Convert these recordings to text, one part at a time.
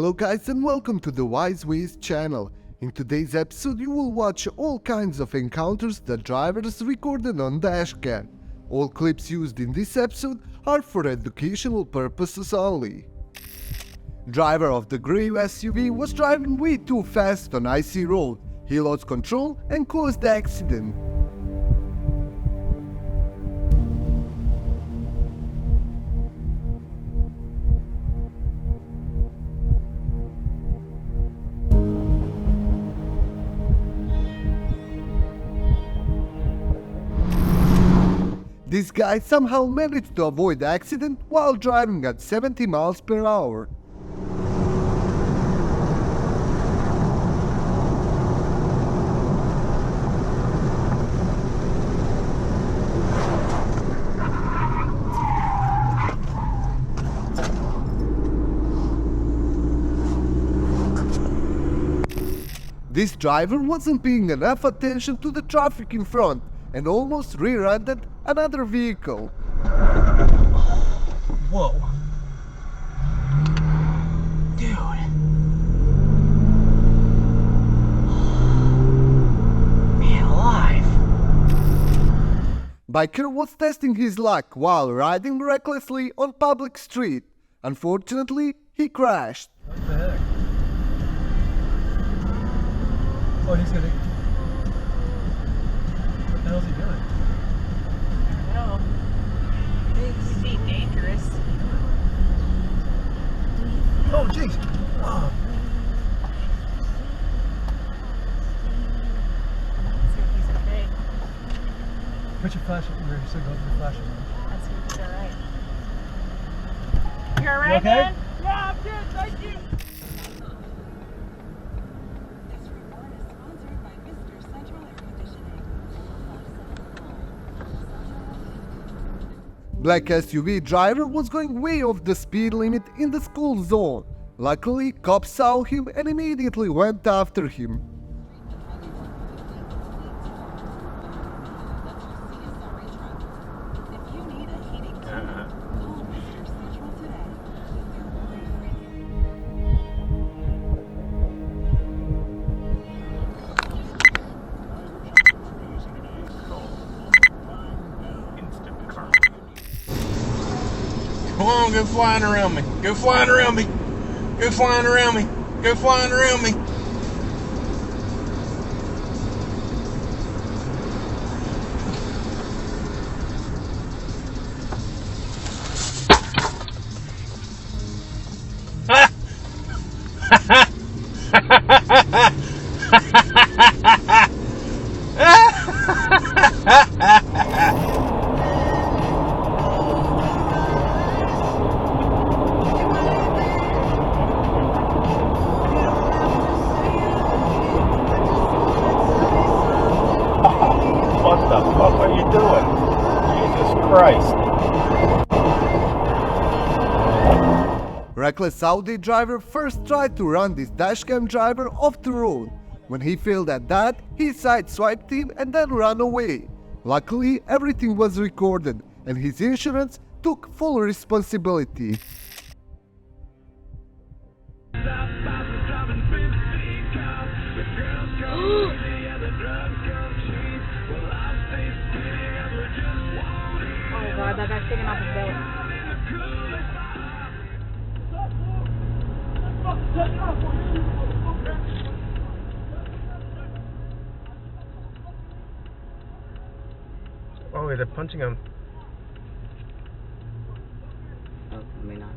Hello guys and welcome to the Wise Ways channel. In today's episode you will watch all kinds of encounters that drivers recorded on dashcam. All clips used in this episode are for educational purposes only. Driver of the grey SUV was driving way too fast on icy road. He lost control and caused the accident. This guy somehow managed to avoid the accident while driving at 70 miles per hour. This driver wasn't paying enough attention to the traffic in front and almost rear-ended another vehicle. Whoa. Dude. Man alive. Biker was testing his luck while riding recklessly on public street. Unfortunately, he crashed. What the heck? Oh, he's gonna... What the hell's he doing? No. They seem dangerous. Oh, jeez. Oh. Let's see if he's okay. Put your flash, your signal, your flash. Let's see if he's alright. You alright, You okay? man? Yeah, I'm good, thank you. This report is sponsored by Mr. Central Air Conditioning. Black SUV driver was going way off the speed limit in the school zone. Luckily, cops saw him and immediately went after him. If you need a heating tune-up, call Mr. Central today. They're worry free. Come on, go flying around me. Go flying around me. Go flying around me. Go flying around me. What the fuck are you doing? Jesus Christ. Reckless Audi driver first tried to run this dashcam driver off the road. When he failed at that, he sideswiped him and then ran away. Luckily, everything was recorded and his insurance took full responsibility. Oh god, that guy's taking off his belt. Oh, they're punching him. Oh, may not.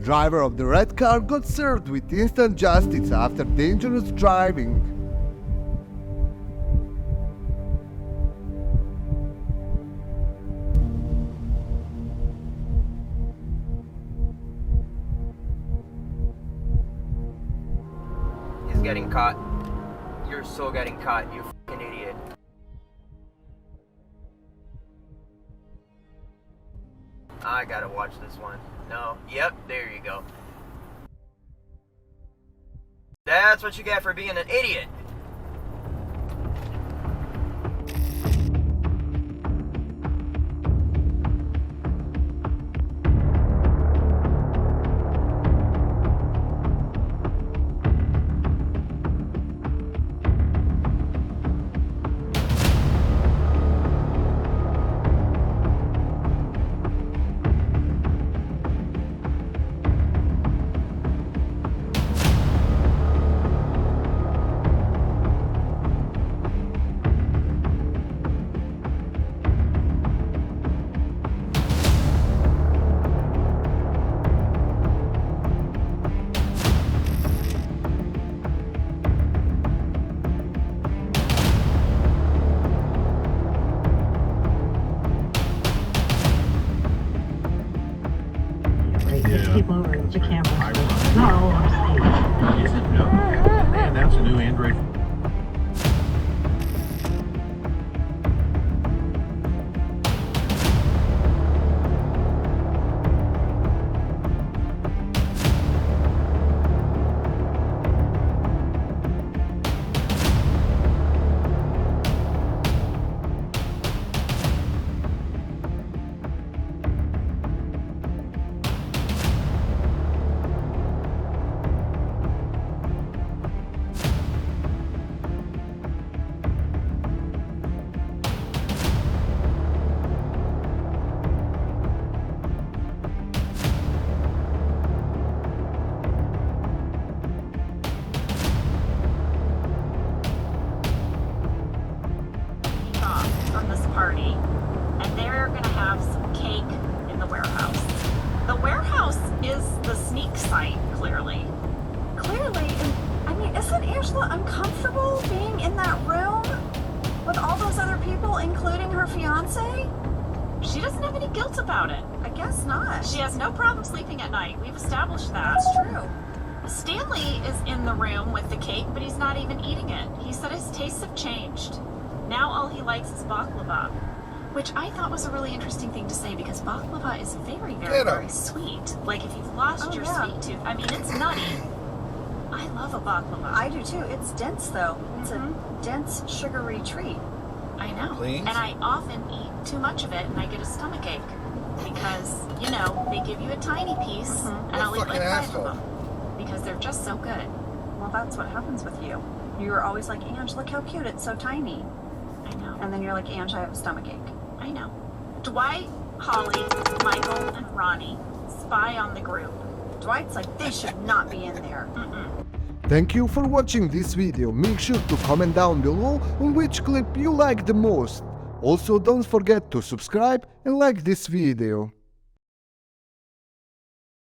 Driver of the red car got served with instant justice after dangerous driving. He's getting caught. You're so getting caught, you fucking idiot. I gotta watch this one. No. Yep, there you go. That's what you get for being an idiot. Keep lowering the camera. Not all our speed. Is it? No. Man, that's a new Android. From this party, and they're gonna have some cake in the warehouse. The warehouse is the sneak site, clearly. And I mean, isn't Angela uncomfortable being in that room with all those other people, including her fiance? She doesn't have any guilt about it. I guess not. She has no problem sleeping at night. We've established that. That's true. Stanley is in the room with the cake, but he's not even eating it. He said his tastes have changed. Now all he likes is baklava, which I thought was a really interesting thing to say because baklava is very sweet. Like if you've lost your sweet tooth, I mean, it's nutty. I love a baklava. I do too. It's dense though. It's a dense, sugary treat. I know. Please? And I often eat too much of it and I get a stomachache because, you know, they give you a tiny piece and I'll eat like 5 of them because they're just so good. Well, that's what happens with you. You're always like, Ange, look how cute. It's so tiny. I know. And then you're like, Ange, I have a stomachache. I know. Dwight, Holly, Michael, and Ronnie spy on the group. Dwight's like, they should not be in there. Thank you for watching this video. Make sure to comment down below on which clip you like the most. Also, don't forget to subscribe and like this video.